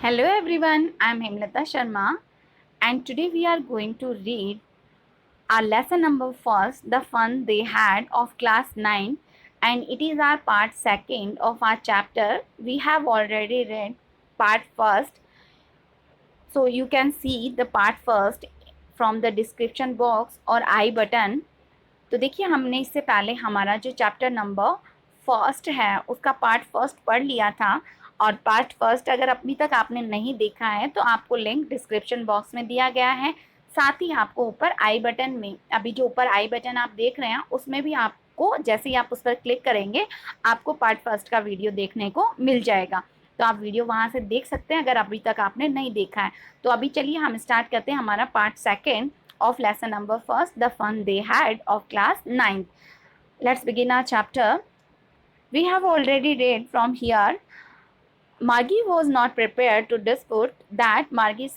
Hello everyone, I am Hemlata Sharma and today we are going to read our lesson number first, The Fun They Had of class 9, and it is our part second of our chapter. We have already read part first, so you can see the part first from the description box or I button. तो देखिए हमने इससे पहले हमारा जो chapter number first है उसका part first पढ़ लिया था और पार्ट फर्स्ट अगर अभी तक आपने नहीं देखा है तो आपको लिंक डिस्क्रिप्शन बॉक्स में दिया गया है। साथ ही आपको ऊपर आई बटन में, अभी जो ऊपर आई बटन आप देख रहे हैं उसमें भी आपको जैसे ही आप उस पर क्लिक करेंगे आपको पार्ट फर्स्ट का वीडियो देखने को मिल जाएगा। तो आप वीडियो वहाँ से देख सकते हैं अगर अभी तक आपने नहीं देखा है। तो अभी चलिए हम स्टार्ट करते हैं हमारा part second of lesson number first, The Fun They Had of class 9th. Let's begin our chapter. We have already read from here. Margie was not prepared to dispute that. Margie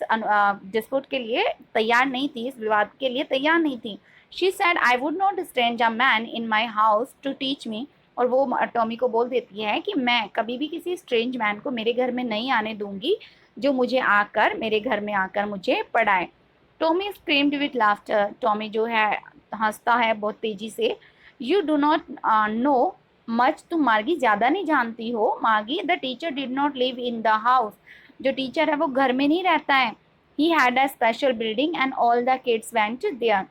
dispute के लिए तैयार नहीं थी, इस विवाद के लिए तैयार नहीं थी. She said, I would not strange a man in my house to teach me. और वो टॉमी को बोल देती है कि मैं कभी भी किसी स्ट्रेंज मैन को मेरे घर में नहीं आने दूंगी जो मुझे आकर मेरे घर में आकर मुझे पढ़ाए. Tommy screamed with laughter. Tommy जो है हंसता है बहुत तेजी से. You do not know much. तुम मार्गी ज़्यादा नहीं जानती हो. Margie the teacher did not live in the house. जो टीचर है वो घर में नहीं रहता है. He had a special building and all the kids went there.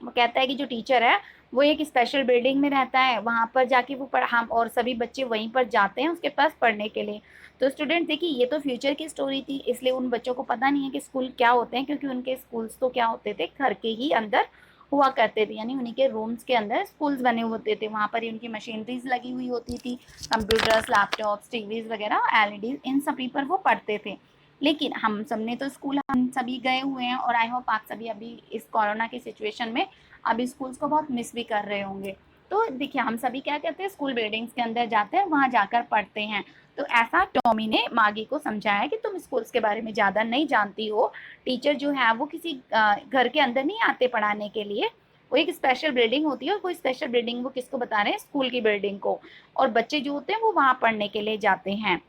वो कहता है कि जो टीचर है वो एक स्पेशल बिल्डिंग में रहता है, वहाँ पर जाके वो हम और सभी बच्चे वहीं पर जाते हैं उसके पास पढ़ने के लिए. तो स्टूडेंट देखिए ये तो फ्यूचर की स्टोरी थी, इसलिए उन बच्चों को पता नहीं है कि स्कूल क्या होते हैं, क्योंकि उनके स्कूल्स तो क्या होते थे घर के ही अंदर हुआ करते थे, यानी उन्हीं के रूम्स के अंदर स्कूल्स बने होते थे. वहाँ पर ही उनकी मशीनरीज लगी हुई होती थी, कंप्यूटर्स, लैपटॉप्स, टीवीज वगैरह, एलईडी, इन सभी पर वो पढ़ते थे. लेकिन हम सबने तो स्कूल हम सभी गए हुए हैं और आई होप आप सभी अभी इस कोरोना की सिचुएशन में अभी स्कूल्स को बहुत मिस भी कर रहे होंगे. तो देखिए हम सभी क्या कहते हैं, स्कूल बिल्डिंग्स के अंदर जाते हैं, वहाँ जाकर पढ़ते हैं. तो ऐसा टॉमी ने मागी को समझाया कि तुम स्कूल्स के बारे में ज़्यादा नहीं जानती हो. टीचर जो है वो किसी घर के अंदर नहीं आते पढ़ाने के लिए, वो एक स्पेशल बिल्डिंग होती है. और वो स्पेशल बिल्डिंग वो किसको बता रहे हैं, स्कूल की बिल्डिंग को. और बच्चे जो होते हैं वो वहाँ पढ़ने के लिए जाते हैं.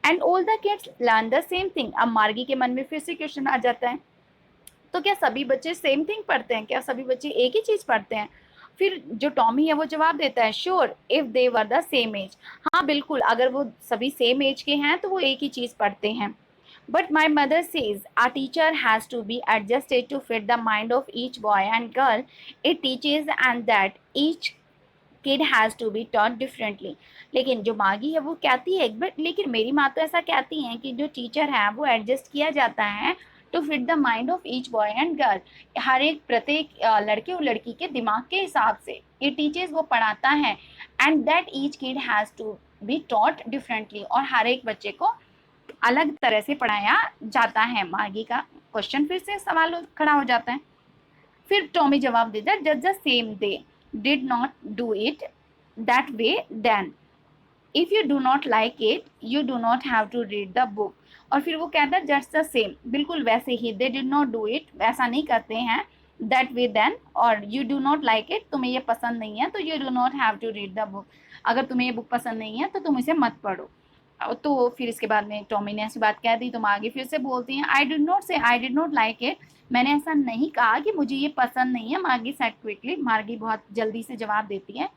And all the kids learn the same thing. अब मार्गी के मन में फिर से क्वेश्चन आ जाता है, तो क्या सभी बच्चे सेम थिंग पढ़ते हैं, क्या सभी बच्चे एक ही चीज पढ़ते हैं? फिर जो टॉमी है वो जवाब देता है, sure if they were the same age. हाँ बिल्कुल, अगर वो सभी सेम एज के हैं तो वो एक ही चीज पढ़ते हैं. But my mother says a teacher has to be adjusted to fit the mind of each boy and girl it teaches and that each kid has to be taught differently. लेकिन जो मागी है वो कहती है, बट लेकिन मेरी माँ तो ऐसा कहती हैं कि जो टीचर है वो एडजस्ट किया जाता है to fit the mind of each boy and girl. हर एक प्रत्येक लड़के और लड़की के दिमाग के हिसाब से ये टीचर्स वो पढ़ाता है. And that each kid has to be taught differently, और हर एक बच्चे को अलग तरह से पढ़ाया जाता है. मागी का क्वेश्चन फिर से सवाल खड़ा हो जाता है. फिर टॉमी जवाब देता है, just the same they did not do it that way then. If you do not like it you do not have to read the book. और फिर वो कहता है जस्ट द सेम, बिल्कुल वैसे ही. They did not do it, वैसा नहीं करते हैं. दैट वे देन, और you do not like it, तुम्हें ये पसंद नहीं है तो you do not have to read the book. अगर तुम्हें ये बुक पसंद नहीं है तो तुम इसे मत पढ़ो. तो फिर इसके बाद में टॉमी ने ऐसी बात कह दी तो आगे फिर से बोलती हैं, आई डिड नॉट से I did not like it. मैंने ऐसा नहीं कहा कि मुझे ये पसंद नहीं है. मार्गी सेड क्विकली, मार्गी बहुत जल्दी से जवाब देती है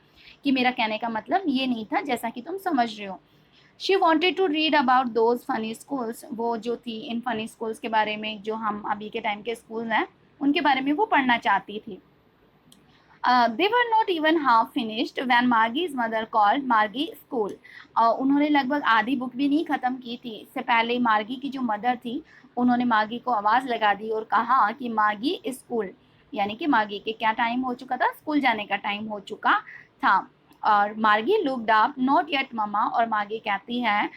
कि मेरा कहने का मतलब ये नहीं था जैसा कि तुम समझ रहे हो. She wanted to read about those funny schools. वो जो थी इन फनी स्कूल्स के बारे में, जो हम अभी के टाइम के स्कूल हैं उनके बारे में वो पढ़ना चाहती थी. They were not even half finished when Margie's mother called Margie school. उन्होंने लगभग आधी बुक भी नहीं ख़त्म की थी, इससे पहले मार्गी की जो मदर थी उन्होंने मार्गी को आवाज़ लगा दी और कहा कि मार्गी स्कूल, यानी कि मार्गी के क्या टाइम हो चुका था, स्कूल जाने का टाइम हो चुका था. और मार्गी लुक्ड अप, नॉट येट मम्मा. और मार्गी कहती है,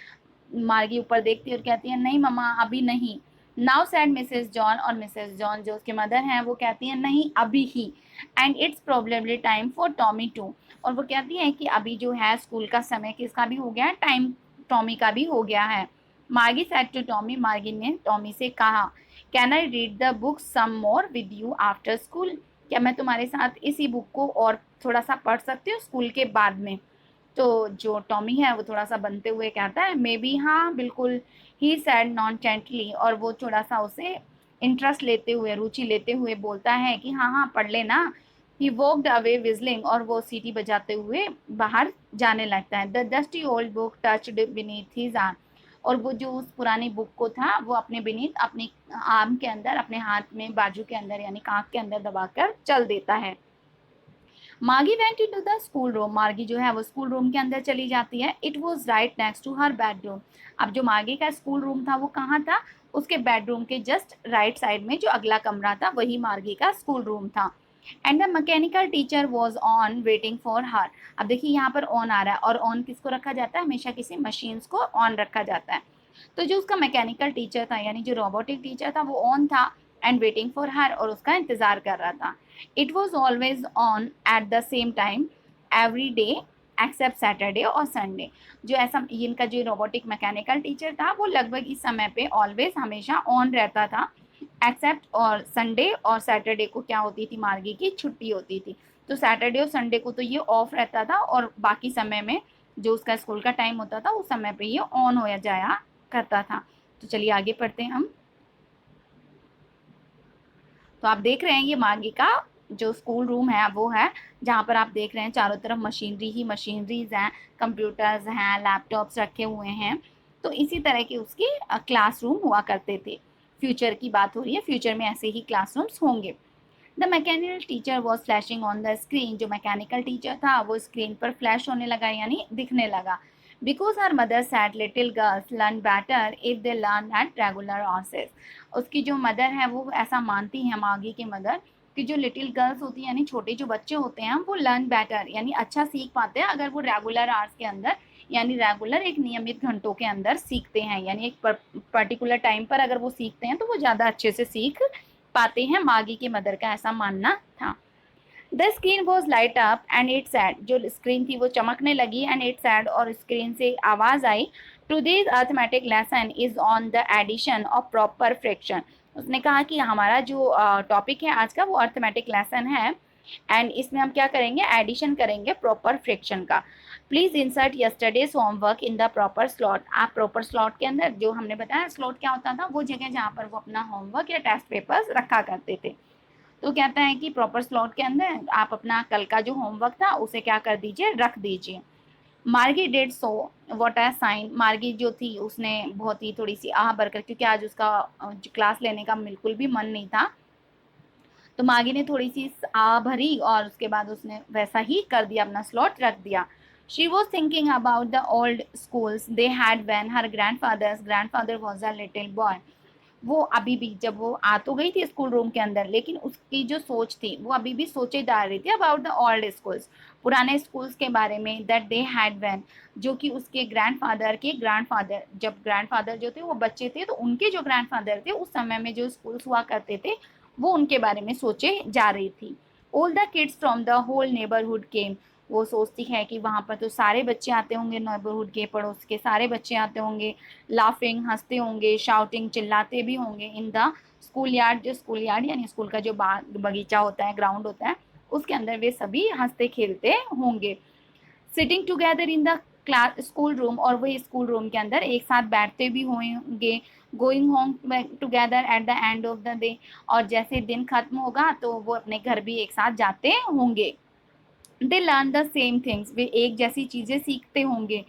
मार्गी ऊपर देखती है और कहती है, नहीं मम्मा अभी नहीं. Now said Mrs John. और मिसेस जॉन जो उसके मदर हैं वो कहती हैं, नहीं अभी ही. And it's probably time for Tommy too. और वो कहती हैं कि अभी जो है स्कूल का समय किसका भी हो गया है, टाइम टॉमी का भी हो गया है. मार्गी सैड टू टॉमी. मार्गी ने टॉमी से कहा, can I read the book some more with you after school. क्या मैं तुम्हारे साथ इसी बुक को और थोड़ा सा पढ़ सकती हूँ स्कूल के बाद में? तो जो टॉमी है वो थोड़ा सा बनते हुए कहता है, मे बी, हाँ बिल्कुल. ही सैड नॉनचेंटली, और वो थोड़ा सा उसे इंटरेस्ट लेते हुए, रुचि लेते हुए बोलता है कि हाँ हाँ पढ़ लेना। ही वॉकड अवे विजलिंग, और वो सीटी बजाते हुए बाहर जाने लगता है। The dusty old book touched beneath his arm, और वो जो उस पुरानी बुक को था वो अपने बीनीथ, अपने आर्म के अंदर, अपने हाथ में बाजू के अंदर यानी कांख के अंदर दबाकर चल देता है। मार्गी went into the school room, मार्गी जो है वो स्कूल रूम के अंदर चली जाती है। It was right next to her bedroom, अब जो मार्गी का स्कूल रूम था वो कहाँ था, उसके बेडरूम के जस्ट राइट साइड में जो अगला कमरा था वही मार्गी का स्कूल रूम था। And the mechanical teacher was on waiting for her, अब देखिए यहाँ पर ऑन आ रहा है, और ऑन किसको रखा जाता है, हमेशा किसी मशीन्स को ऑन रखा जाता है। तो जो उसका मैकेनिकल टीचर था यानी जो रोबोटिक टीचर था वो ऑन था एंड वेटिंग फॉर हर, और उसका इंतजार कर रहा था। It was always on at the same time every day except Saturday और संडे, जो ऐसा इनका जो रोबोटिक मैकेनिकल टीचर था वो लगभग इस समय पे ऑलवेज हमेशा ऑन रहता था, एक्सेप्ट और संडे और सैटरडे को क्या होती थी, मार्गी की छुट्टी होती थी। तो सैटरडे और संडे को तो ये ऑफ रहता था, और बाकी समय में जो उसका स्कूल का टाइम होता था उस समय पे ये ऑन हो जाया करता था। तो चलिए आगे पढ़ते हैं हम। तो आप देख रहे हैं ये मार्गी का जो स्कूल रूम है वो है, जहाँ पर आप देख रहे हैं चारों तरफ मशीनरी ही मशीनरीज हैं, कंप्यूटर्स हैं, लैपटॉप्स रखे हुए हैं। तो इसी तरह के उसकी क्लासरूम हुआ करते थे। फ्यूचर की बात हो रही है, फ्यूचर में ऐसे ही क्लासरूम्स होंगे। The mechanical teacher was flashing on the screen, जो मैकेनिकल टीचर था वो स्क्रीन पर फ्लैश होने लगा यानी दिखने लगा। Because her mother said little girls learn better if they learn at regular hours, उसकी जो मदर है वो ऐसा मानती है, मागी की मदर, कि जो लिटिल गर्ल्स होती हैं यानी छोटे जो बच्चे होते हैं वो लर्न बेटर यानी अच्छा सीख पाते हैं अगर वो रेगुलर आवर्स के अंदर यानी रेगुलर एक नियमित घंटों के अंदर सीखते हैं, यानी एक पर्टिकुलर टाइम पर अगर वो सीखते हैं तो वो ज़्यादा अच्छे से सीख पाते हैं, मागी की मदर का ऐसा मानना था। The screen was light up and it said, जो स्क्रीन थी वो चमकने लगी एंड इट सैड, और स्क्रीन से आवाज़ आई, today's arithmetic lesson is on the addition of proper fraction, उसने कहा कि हमारा जो टॉपिक है आज का वो अर्थमेटिक लेसन है एंड इसमें हम क्या करेंगे, एडिशन करेंगे प्रॉपर फ्रैक्शन का। Please insert yesterday's homework in the proper slot, आप प्रॉपर स्लॉट के अंदर, जो हमने बताया स्लॉट क्या होता था, वो जगह जहाँ पर वो अपना होमवर्क या टेस्ट पेपर्स रखा करते थे। तो कहता है कि प्रॉपर स्लॉट के अंदर आप अपना कल का जो होमवर्क था उसे क्या कर दीजिए, रख दीजिए। Margie did so with a sigh, Margie जो थी उसने बहुत ही थोड़ी सी आह भरकर, क्योंकि आज उसका क्लास लेने का बिल्कुल भी मन नहीं था, तो मार्गी ने थोड़ी सी आह भरी और उसके बाद उसने वैसा ही कर दिया, अपना स्लॉट रख दिया। She was thinking about the old schools they had when her grandfather was a little boy, वो अभी भी, जब वो आ तो गई थी स्कूल रूम के अंदर, लेकिन उसकी जो सोच थी वो अभी भी सोचे जा रही थी अबाउट द ओल्ड स्कूल्स, पुराने स्कूल्स के बारे में, दैट दे हैड व्हेन, जो कि उसके ग्रैंडफादर के ग्रैंडफादर, जब ग्रैंडफादर जो थे वो बच्चे थे तो उनके जो ग्रैंडफादर थे उस समय में जो स्कूल्स हुआ करते थे वो उनके बारे में सोचे जा रही थी। All the kids from the whole neighbourhood came, वो सोचती है कि वहाँ पर तो सारे बच्चे आते होंगे, नेबरहुड के पड़ोस के सारे बच्चे आते होंगे, लाफिंग हंसते होंगे, शाउटिंग चिल्लाते भी होंगे, इन द स्कूल यार्ड, जो स्कूल यार्ड यानी स्कूल का जो बगीचा होता है, ग्राउंड होता है, उसके अंदर वे सभी हंसते खेलते होंगे। Sitting together in the class school room, और वही स्कूल रूम के अंदर एक साथ बैठते भी होंगे। Going home together at the end of the day, और जैसे दिन खत्म होगा तो वो अपने घर भी एक साथ जाते होंगे। They learn the same things, वे एक जैसी चीज़ें सीखते होंगे।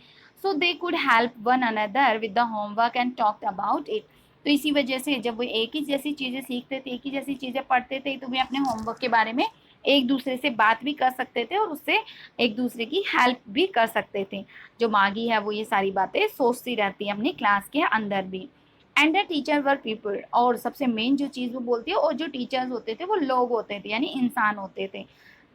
So they could help one another with the homework and talk about it, तो इसी वजह से जब वो एक ही जैसी चीज़ें सीखते थे, एक ही जैसी चीज़ें पढ़ते थे, तो वे अपने होमवर्क के बारे में एक दूसरे से बात भी कर सकते थे और उससे एक दूसरे की हेल्प भी कर सकते थे। जो मागी है वो ये सारी बातें सोचती रहती है अपनी क्लास के अंदर भी। And the teacher were people, और सबसे मेन जो चीज़ वो बोलती है, और जो टीचर्स होते थे वो लोग होते थे यानी इंसान होते थे।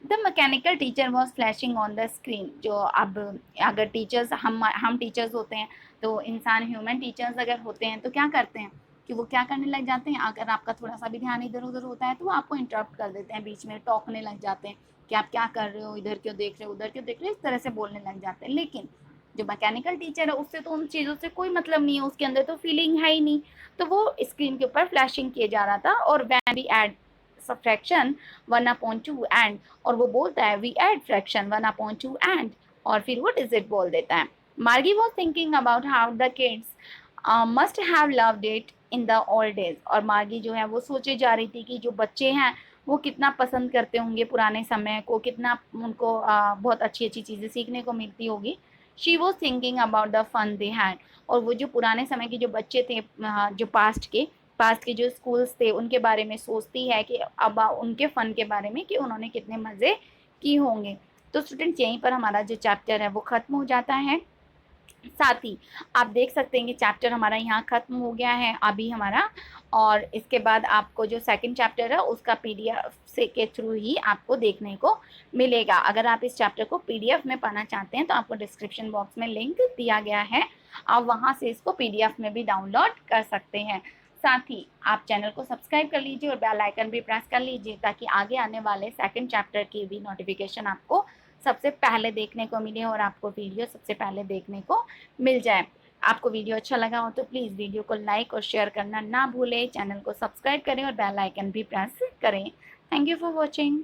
The mechanical teacher was flashing on the screen, जो अब अगर टीचर्स, हम टीचर्स होते हैं तो इंसान, ह्यूमन टीचर्स अगर होते हैं तो क्या करते हैं कि वो क्या करने लग जाते हैं, अगर आपका थोड़ा सा भी ध्यान इधर उधर होता है तो वो आपको इंटरप्ट कर देते हैं, बीच में टोकने लग जाते हैं कि आप क्या कर रहे हो, इधर क्यों देख रहे हो, उधर क्यों देख रहे हो, इस तरह से बोलने लग जाते हैं। लेकिन जो मैकेनिकल टीचर है उससे तो उन चीज़ों से कोई मतलब नहीं है, उसके अंदर तो फीलिंग है ही नहीं, तो वो स्क्रीन के ऊपर फ्लैशिंग किए जा रहा था। और when we add subtraction 1/2 and, और वो बोलता है वी एड फ्रैक्शन 1/2 एंड, और फिर वो डिजिट बोल देता है। मार्गी was thinking about how the kids must have loved it in the old days. और मार्गी जो है वो सोचे जा रही थी कि जो बच्चे हैं वो कितना पसंद करते होंगे पुराने समय को, कितना उनको बहुत अच्छी अच्छी चीज़ें सीखने को मिलती होगी। She was thinking about the fun they had. और वो जो पुराने समय के जो बच्चे थे, जो पास्ट के जो स्कूल्स थे उनके बारे में सोचती है कि अब उनके फ़न के बारे में कि उन्होंने कितने मज़े किए होंगे। तो स्टूडेंट्स यहीं पर हमारा जो चैप्टर है वो ख़त्म हो जाता है। साथ ही आप देख सकते हैं कि चैप्टर हमारा यहाँ ख़त्म हो गया है अभी हमारा। और इसके बाद आपको जो सेकंड चैप्टर है उसका पीडीएफ से के थ्रू ही आपको देखने को मिलेगा। अगर आप इस चैप्टर को पीडीएफ में पढ़ना चाहते हैं तो आपको डिस्क्रिप्शन बॉक्स में लिंक दिया गया है, आप वहाँ से इसको पीडीएफ में भी डाउनलोड कर सकते हैं। साथ ही आप चैनल को सब्सक्राइब कर लीजिए और बेल आइकन भी प्रेस कर लीजिए ताकि आगे आने वाले सेकंड चैप्टर की भी नोटिफिकेशन आपको सबसे पहले देखने को मिले और आपको वीडियो सबसे पहले देखने को मिल जाए। आपको वीडियो अच्छा लगा हो तो प्लीज़ वीडियो को लाइक और शेयर करना ना भूलें, चैनल को सब्सक्राइब करें और बेल आइकन भी प्रेस करें। Thank you for watching.